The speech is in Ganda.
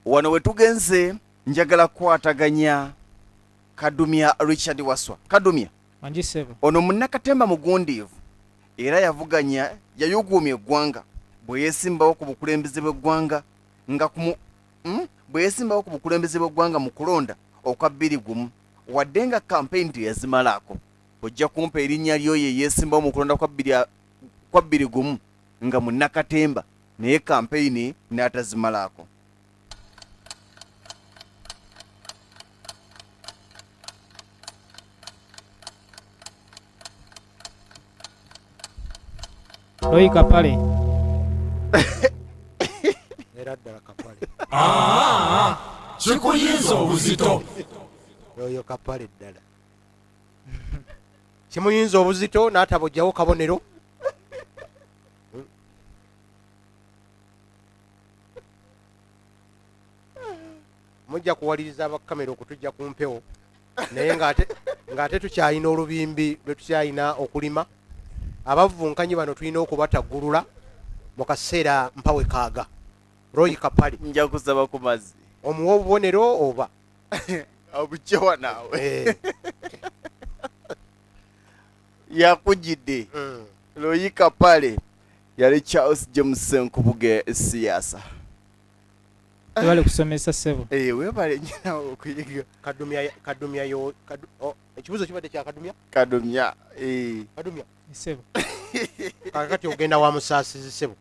wano wetugenze njagala kwataganya Kadumya Richard Waswa. Kadumya Manjisebo ono munnakatemba mugundiivu era yavuganya yayugumya eggwanga bwe yesimbawo ku bukulembeze bw'eggwanga nga bwe yesimbawo ku bukulembeze bw'eggwanga mu kulonda okwa 2021 wadde nga kampeyini teyazimalaako. Ojja kumpa erinnya lyoyo yesimbawo mu kulonda kwa 2021 nga munnakatemba naye kampeyini n'atazimalaako. Royi Kapale era ddala Kapale kikuyinza obuzito oyo Kapale ddala kimuyinza obuzito n'atabojjawo kabonero mujja kuwaliriza abakamera okutujja ku mpewo naye ng'ate tukyalina olubimbi lwe tukyalina okulima. Abavunkanyi bano tulina okubataggulula mu kaseera mpawe kaaga. Royi Kapale nja kusaba ku mazzi omuwa obubonero oba obucewa naawe yakujjidde. Royi Kapale yali Charles James Nkubuge siyaasa. bale kusomesa sebo Webale nyina okuyiga. Kadumya yo ekibuzo kibadde kya Kadumya Kadumya Kadumya sebo kakati ogenda wa musaasizi sebo